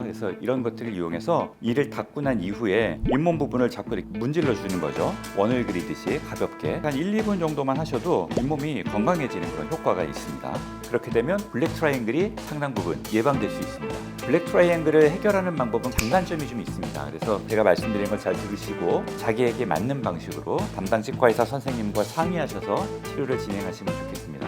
그래서 이런 것들을 이용해서 이를 닦고 난 이후에 잇몸 부분을 자꾸 이렇게 문질러 주는 거죠. 원을 그리듯이 가볍게 한 1, 2분 정도만 하셔도 잇몸이 건강해지는 그런 효과가 있습니다. 그렇게 되면 블랙 트라이앵글이 상당 부분 예방될 수 있습니다. 블랙 트라이앵글을 해결하는 방법은 장단점이 좀 있습니다. 그래서 제가 말씀드린 걸 잘 들으시고 자기에게 맞는 방식으로 담당 치과의사 선생님과 상의하셔서 치료를 진행하시면 좋겠습니다.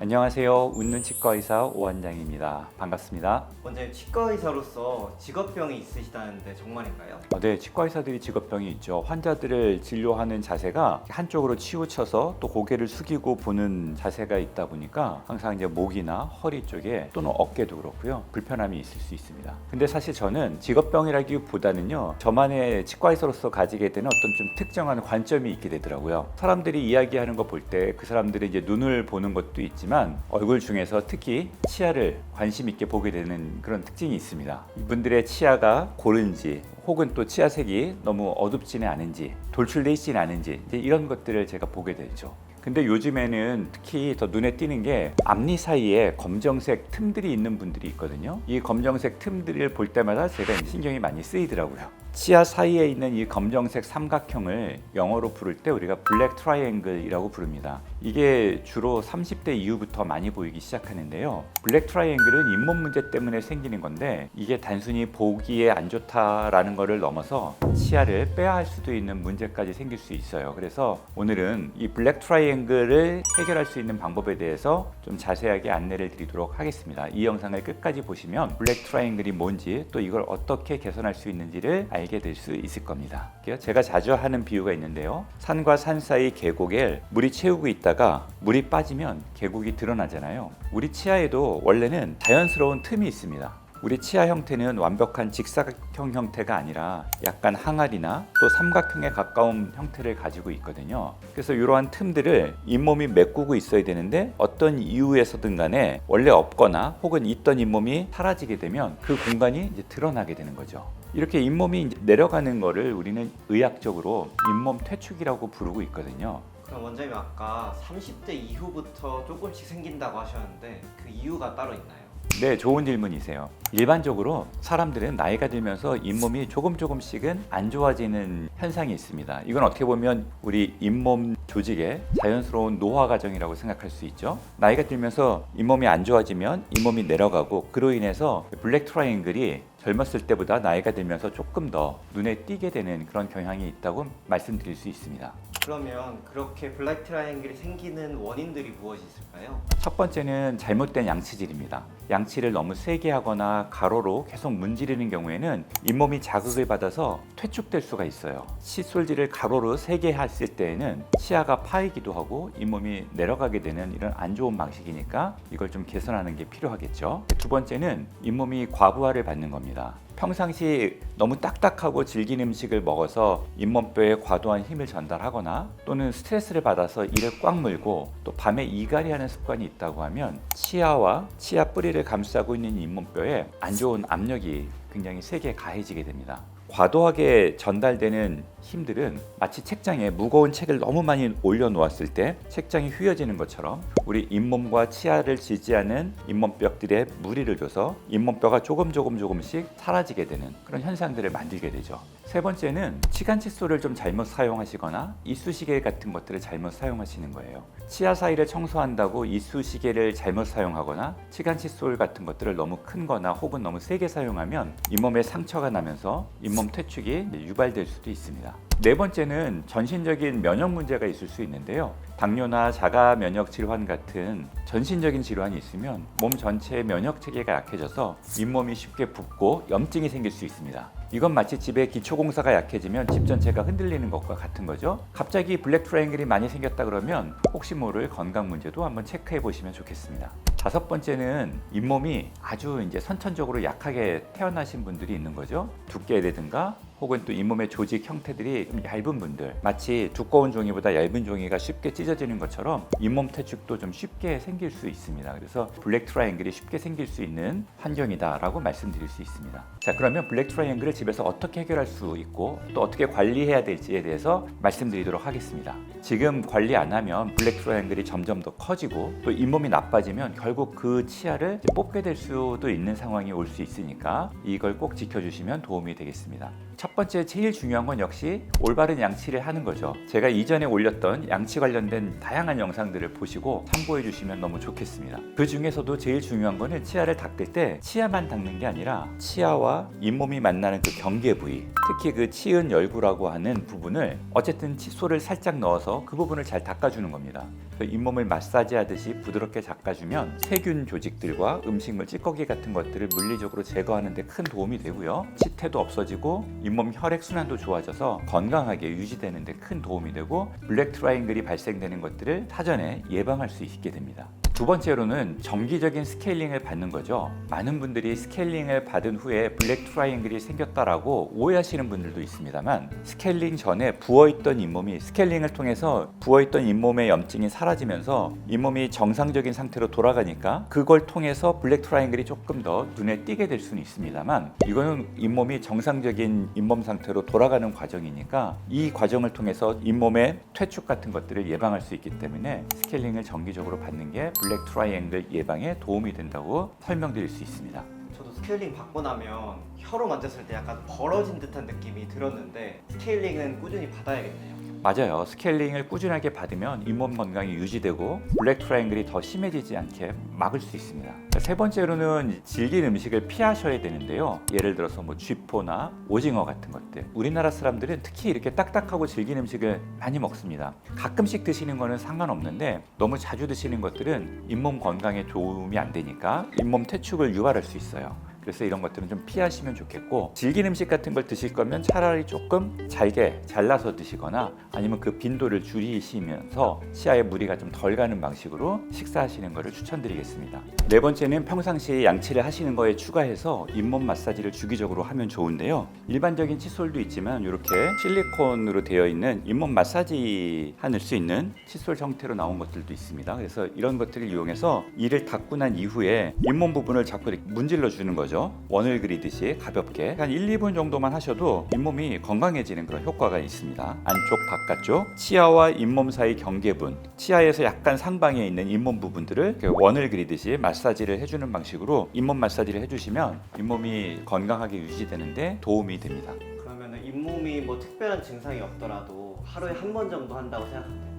안녕하세요. 웃는 치과의사 오원장입니다. 반갑습니다. 원장님, 치과 의사로서 직업병이 있으시다는데 정말인가요? 네, 치과의사들이 직업병이 있죠. 환자들을 진료하는 자세가 한쪽으로 치우쳐서 또 고개를 숙이고 보는 자세가 있다 보니까 항상 이제 목이나 허리 쪽에 또는 어깨도 그렇고요. 불편함이 있을 수 있습니다. 근데 사실 저는 직업병이라기보다는요. 저만의 치과의사로서 가지게 되는 어떤 좀 특정한 관점이 있게 되더라고요. 사람들이 이야기하는 거 볼 때 그 사람들이 이제 눈을 보는 것도 있지만 얼굴 중에서 특히 치아를 관심 있게 보게 되는 그런 특징이 있습니다. 이분들의 치아가 고른지 혹은 또 치아색이 너무 어둡지는 않은지 돌출돼 있지는 않은지 이제 이런 것들을 제가 보게 되죠. 근데 요즘에는 특히 더 눈에 띄는 게 앞니 사이에 검정색 틈들이 있는 분들이 있거든요. 이 검정색 틈들을 볼 때마다 제가 신경이 많이 쓰이더라고요. 치아 사이에 있는 이 검정색 삼각형을 영어로 부를 때 우리가 블랙 트라이앵글이라고 부릅니다. 이게 주로 30대 이후부터 많이 보이기 시작하는데요. 블랙 트라이앵글은 잇몸 문제 때문에 생기는 건데 이게 단순히 보기에 안 좋다라는 거를 넘어서 치아를 빼야 할 수도 있는 문제까지 생길 수 있어요. 그래서 오늘은 이 블랙 트라이앵글을 해결할 수 있는 방법에 대해서 좀 자세하게 안내를 드리도록 하겠습니다. 이 영상을 끝까지 보시면 블랙 트라이앵글이 뭔지 또 이걸 어떻게 개선할 수 있는지를 알게 될 수 있을 겁니다. 제가 자주 하는 비유가 있는데요. 산과 산 사이 계곡에 물이 채우고 있다가 물이 빠지면 계곡이 드러나잖아요. 우리 치아에도 원래는 자연스러운 틈이 있습니다. 우리 치아 형태는 완벽한 직사각형 형태가 아니라 약간 항아리나 또 삼각형에 가까운 형태를 가지고 있거든요. 그래서 이러한 틈들을 잇몸이 메꾸고 있어야 되는데 어떤 이유에서든 간에 원래 없거나 혹은 있던 잇몸이 사라지게 되면 그 공간이 이제 드러나게 되는 거죠. 이렇게 잇몸이 내려가는 거를 우리는 의학적으로 잇몸 퇴축이라고 부르고 있거든요. 그럼 원장님, 아까 30대 이후부터 조금씩 생긴다고 하셨는데 그 이유가 따로 있나요? 네, 좋은 질문이세요. 일반적으로 사람들은 나이가 들면서 잇몸이 조금씩은 안 좋아지는 현상이 있습니다. 이건 어떻게 보면 우리 잇몸 조직의 자연스러운 노화 과정이라고 생각할 수 있죠. 나이가 들면서 잇몸이 안 좋아지면 잇몸이 내려가고 그로 인해서 블랙 트라이앵글이 젊었을 때보다 나이가 들면서 조금 더 눈에 띄게 되는 그런 경향이 있다고 말씀드릴 수 있습니다. 그러면 그렇게 블랙 트라이앵글이 생기는 원인들이 무엇이 있을까요? 첫 번째는 잘못된 양치질입니다. 양치를 너무 세게 하거나 가로로 계속 문지르는 경우에는 잇몸이 자극을 받아서 퇴축될 수가 있어요. 칫솔질을 가로로 세게 했을 때에는 치아가 파이기도 하고 잇몸이 내려가게 되는 이런 안 좋은 방식이니까 이걸 좀 개선하는 게 필요하겠죠. 두 번째는 잇몸이 과부하를 받는 겁니다. 평상시 너무 딱딱하고 질긴 음식을 먹어서 잇몸뼈에 과도한 힘을 전달하거나 또는 스트레스를 받아서 이를 꽉 물고 또 밤에 이갈이 하는 습관이 있다고 하면 치아와 치아 뿌리를 감싸고 있는 잇몸뼈에 안 좋은 압력이 굉장히 세게 가해지게 됩니다. 과도하게 전달되는 힘들은 마치 책장에 무거운 책을 너무 많이 올려놓았을 때 책장이 휘어지는 것처럼 우리 잇몸과 치아를 지지하는 잇몸뼈들에 무리를 줘서 잇몸뼈가 조금씩 사라지게 되는 그런 현상들을 만들게 되죠. 세 번째는 치간 칫솔을 좀 잘못 사용하시거나 이쑤시개 같은 것들을 잘못 사용하시는 거예요. 치아 사이를 청소한다고 이쑤시개를 잘못 사용하거나 치간 칫솔 같은 것들을 너무 큰 거나 혹은 너무 세게 사용하면 잇몸에 상처가 나면서 잇몸 퇴축이 유발될 수도 있습니다. 네 번째는 전신적인 면역 문제가 있을 수 있는데요. 당뇨나 자가 면역 질환 같은 전신적인 질환이 있으면 몸 전체의 면역 체계가 약해져서 잇몸이 쉽게 붓고 염증이 생길 수 있습니다. 이건 마치 집에 기초공사가 약해지면 집 전체가 흔들리는 것과 같은 거죠. 갑자기 블랙 트라이앵글이 많이 생겼다 그러면 혹시 모를 건강 문제도 한번 체크해 보시면 좋겠습니다. 다섯 번째는 잇몸이 아주 이제 선천적으로 약하게 태어나신 분들이 있는 거죠. 두께라든가 혹은 또 잇몸의 조직 형태들이 좀 얇은 분들, 마치 두꺼운 종이보다 얇은 종이가 쉽게 찢어지는 것처럼 잇몸 퇴축도 좀 쉽게 생길 수 있습니다. 그래서 블랙 트라이앵글이 쉽게 생길 수 있는 환경이다라고 말씀드릴 수 있습니다. 자, 그러면 블랙 트라이앵글을 집에서 어떻게 해결할 수 있고 또 어떻게 관리해야 될지에 대해서 말씀드리도록 하겠습니다. 지금 관리 안 하면 블랙 트라이앵글이 점점 더 커지고 또 잇몸이 나빠지면 결국 그 치아를 뽑게 될 수도 있는 상황이 올 수 있으니까 이걸 꼭 지켜주시면 도움이 되겠습니다. 첫 번째 제일 중요한 건 역시 올바른 양치를 하는 거죠. 제가 이전에 올렸던 양치 관련된 다양한 영상들을 보시고 참고해 주시면 너무 좋겠습니다. 그 중에서도 제일 중요한 거는 치아를 닦을 때 치아만 닦는 게 아니라 치아와 잇몸이 만나는 그 경계 부위, 특히 그 치은 열구라고 하는 부분을 어쨌든 칫솔을 살짝 넣어서 그 부분을 잘 닦아주는 겁니다. 잇몸을 마사지하듯이 부드럽게 닦아주면 세균 조직들과 음식물, 찌꺼기 같은 것들을 물리적으로 제거하는 데 큰 도움이 되고요. 치태도 없어지고 잇몸 혈액순환도 좋아져서 건강하게 유지되는 데 큰 도움이 되고 블랙 트라이앵글이 발생되는 것들을 사전에 예방할 수 있게 됩니다. 두 번째로는 정기적인 스케일링을 받는 거죠. 많은 분들이 스케일링을 받은 후에 블랙 트라이앵글이 생겼다라고 오해하시는 분들도 있습니다만, 스케일링 전에 부어있던 잇몸이 스케일링을 통해서 부어있던 잇몸의 염증이 사라지면서 잇몸이 정상적인 상태로 돌아가니까 그걸 통해서 블랙 트라이앵글이 조금 더 눈에 띄게 될 수는 있습니다만, 이거는 잇몸이 정상적인 잇몸 상태로 돌아가는 과정이니까 이 과정을 통해서 잇몸의 퇴축 같은 것들을 예방할 수 있기 때문에 스케일링을 정기적으로 받는 게 블랙 트라이앵글 예방에 도움이 된다고 설명드릴 수 있습니다. 저도 스케일링 받고 나면 혀로 만졌을 때 약간 벌어진 듯한 느낌이 들었는데 스케일링은 꾸준히 받아야겠네요. 맞아요. 스케일링을 꾸준하게 받으면 잇몸 건강이 유지되고 블랙 트라이앵글이 더 심해지지 않게 막을 수 있습니다. 세 번째로는 질긴 음식을 피하셔야 되는데요. 예를 들어서 쥐포나 오징어 같은 것들. 우리나라 사람들은 특히 이렇게 딱딱하고 질긴 음식을 많이 먹습니다. 가끔씩 드시는 거는 상관없는데 너무 자주 드시는 것들은 잇몸 건강에 도움이 안 되니까 잇몸 퇴축을 유발할 수 있어요. 그래서 이런 것들은 좀 피하시면 좋겠고, 질긴 음식 같은 걸 드실 거면 차라리 조금 잘게 잘라서 드시거나 아니면 그 빈도를 줄이시면서 치아에 무리가 좀 덜 가는 방식으로 식사하시는 것을 추천드리겠습니다. 네 번째는 평상시에 양치를 하시는 거에 추가해서 잇몸 마사지를 주기적으로 하면 좋은데요. 일반적인 칫솔도 있지만 이렇게 실리콘으로 되어 있는 잇몸 마사지 할 수 있는 칫솔 형태로 나온 것들도 있습니다. 그래서 이런 것들을 이용해서 이를 닦고 난 이후에 잇몸 부분을 자꾸 이렇게 문질러 주는 거죠. 원을 그리듯이 가볍게 한 1, 2분 정도만 하셔도 잇몸이 건강해지는 그런 효과가 있습니다. 안쪽, 바깥쪽, 치아와 잇몸 사이 경계분, 치아에서 약간 상방에 있는 잇몸 부분들을 원을 그리듯이 마사지를 해주는 방식으로 잇몸 마사지를 해주시면 잇몸이 건강하게 유지되는데 도움이 됩니다. 그러면 잇몸이 특별한 증상이 없더라도 하루에 한 번 정도 한다고 생각하면 되나요?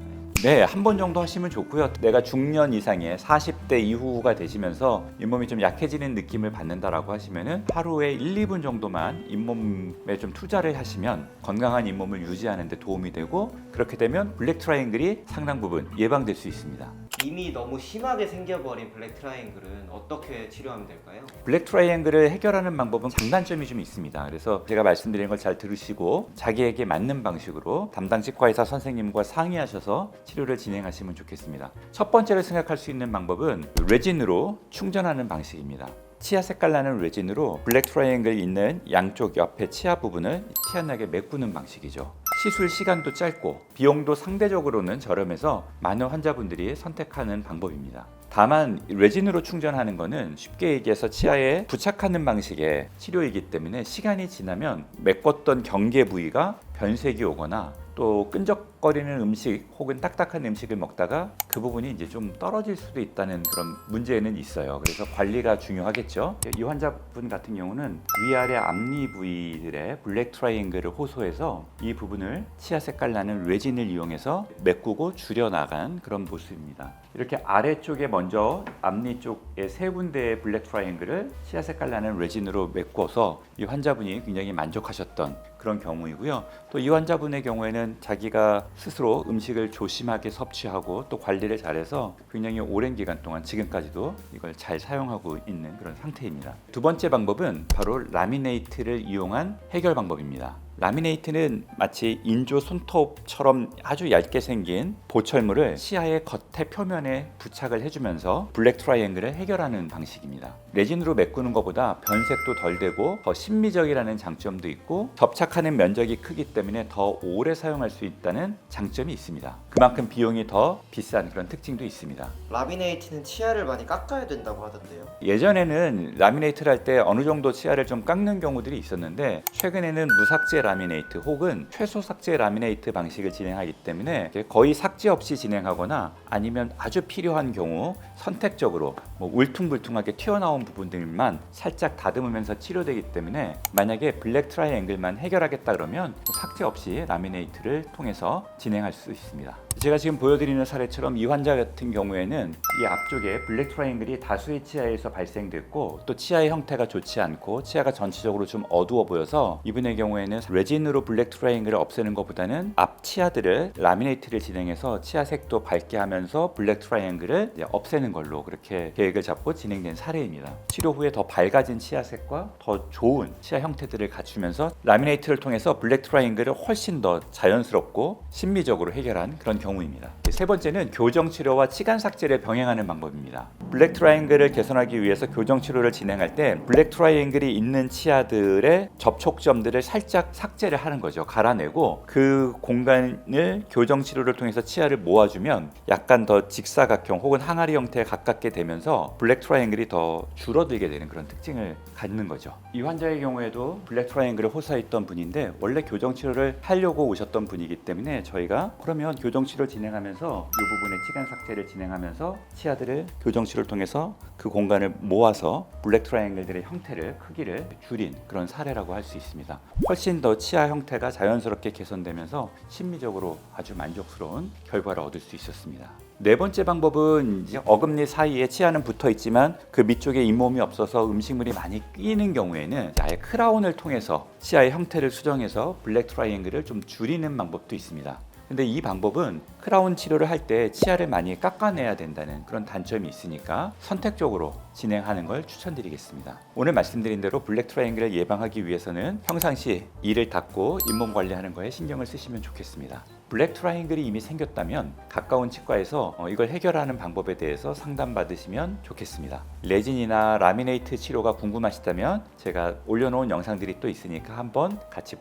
네, 한 번 정도 하시면 좋고요. 내가 중년 이상의 40대 이후가 되시면서 잇몸이 좀 약해지는 느낌을 받는다라고 하시면은 하루에 1, 2분 정도만 잇몸에 좀 투자를 하시면 건강한 잇몸을 유지하는 데 도움이 되고, 그렇게 되면 블랙 트라이앵글이 상당 부분 예방될 수 있습니다. 이미 너무 심하게 생겨버린 블랙 트라이앵글은 어떻게 치료하면 될까요? 블랙 트라이앵글을 해결하는 방법은 장단점이 좀 있습니다. 그래서 제가 말씀드린 걸 잘 들으시고 자기에게 맞는 방식으로 담당 치과의사 선생님과 상의하셔서 치료를 진행하시면 좋겠습니다. 첫 번째로 생각할 수 있는 방법은 레진으로 충전하는 방식입니다. 치아 색깔 나는 레진으로 블랙 트라이앵글 있는 양쪽 옆에 치아 부분을 티 안 나게 메꾸는 방식이죠. 시술 시간도 짧고 비용도 상대적으로는 저렴해서 많은 환자분들이 선택하는 방법입니다. 다만 레진으로 충전하는 것은 쉽게 얘기해서 치아에 부착하는 방식의 치료이기 때문에 시간이 지나면 메꿨던 경계 부위가 변색이 오거나 또 끈적거리는 음식 혹은 딱딱한 음식을 먹다가 그 부분이 이제 좀 떨어질 수도 있다는 그런 문제는 있어요. 그래서 관리가 중요하겠죠. 이 환자분 같은 경우는 위아래 앞니 부위들의 블랙 트라이앵글을 호소해서 이 부분을 치아 색깔 나는 레진을 이용해서 메꾸고 줄여나간 그런 모습입니다. 이렇게 아래쪽에 먼저 앞니 쪽에 세 군데의 블랙 트라이앵글을 치아 색깔 나는 레진으로 메꿔서 이 환자분이 굉장히 만족하셨던 그런 경우이고요. 또 이 환자분의 경우에는 자기가 스스로 음식을 조심하게 섭취하고 또 관리를 잘해서 굉장히 오랜 기간 동안 지금까지도 이걸 잘 사용하고 있는 그런 상태입니다. 두 번째 방법은 바로 라미네이트를 이용한 해결 방법입니다. 라미네이트는 마치 인조 손톱처럼 아주 얇게 생긴 보철물을 치아의 겉에 표면에 부착을 해주면서 블랙 트라이앵글을 해결하는 방식입니다. 레진으로 메꾸는 것보다 변색도 덜 되고 더 심미적이라는 장점도 있고 접착하는 면적이 크기 때문에 더 오래 사용할 수 있다는 장점이 있습니다. 그만큼 비용이 더 비싼 그런 특징도 있습니다. 라미네이트는 치아를 많이 깎아야 된다고 하던데요. 예전에는 라미네이트를 할 때 어느 정도 치아를 좀 깎는 경우들이 있었는데 최근에는 무삭제 라미네이트 혹은 최소 삭제 라미네이트 방식을 진행하기 때문에 거의 삭제 없이 진행하거나 아니면 아주 필요한 경우 선택적으로 울퉁불퉁하게 튀어나온 부분들만 살짝 다듬으면서 치료되기 때문에 만약에 블랙 트라이앵글만 해결하겠다 그러면 삭제 없이 라미네이트를 통해서 진행할 수 있습니다. 제가 지금 보여드리는 사례처럼 이 환자 같은 경우에는 이 앞쪽에 블랙 트라이앵글이 다수의 치아에서 발생됐고 또 치아의 형태가 좋지 않고 치아가 전체적으로 좀 어두워 보여서 이분의 경우에는 레진으로 블랙 트라이앵글을 없애는 것보다는 앞 치아들을 라미네이트를 진행해서 치아 색도 밝게 하면서 블랙 트라이앵글을 없애는 걸로 그렇게 계획을 잡고 진행된 사례입니다. 치료 후에 더 밝아진 치아 색과 더 좋은 치아 형태들을 갖추면서 라미네이트를 통해서 블랙 트라이앵글을 훨씬 더 자연스럽고 심미적으로 해결한 그런 경우입니다. 세 번째는 교정 치료와 치간 삭제를 병행하는 방법입니다. 블랙 트라이앵글을 개선하기 위해서 교정 치료를 진행할 때 블랙 트라이앵글이 있는 치아들의 접촉점들을 살짝 삭제를 하는 거죠. 갈아내고 그 공간을 교정 치료를 통해서 치아를 모아주면 약간 더 직사각형 혹은 항아리 형태에 가깝게 되면서 블랙 트라이앵글이 더 줄어들게 되는 그런 특징을 갖는 거죠. 이 환자의 경우에도 블랙 트라이앵글을 호소했던 분인데 원래 교정 치료를 하려고 오셨던 분이기 때문에 저희가 그러면 교정 치료를 진행하면서 이 부분의 치간 삭제를 진행하면서 치아들을 교정 치료를 통해서 그 공간을 모아서 블랙 트라이앵글들의 형태를 크기를 줄인 그런 사례라고 할 수 있습니다. 훨씬 더 치아 형태가 자연스럽게 개선되면서 심미적으로 아주 만족스러운 결과를 얻을 수 있었습니다. 네 번째 방법은 이제 어금니 사이에 치아는 붙어 있지만 그 밑쪽에 잇몸이 없어서 음식물이 많이 끼는 경우에는 아예 크라운을 통해서 치아의 형태를 수정해서 블랙 트라이앵글을 좀 줄이는 방법도 있습니다. 근데 이 방법은 크라운 치료를 할 때 치아를 많이 깎아내야 된다는 그런 단점이 있으니까 선택적으로 진행하는 걸 추천드리겠습니다. 오늘 말씀드린 대로 블랙 트라이앵글을 예방하기 위해서는 평상시 이를 닦고 잇몸 관리하는 거에 신경을 쓰시면 좋겠습니다. 블랙 트라이앵글이 이미 생겼다면 가까운 치과에서 이걸 해결하는 방법에 대해서 상담받으시면 좋겠습니다. 레진이나 라미네이트 치료가 궁금하시다면 제가 올려놓은 영상들이 또 있으니까 한번 같이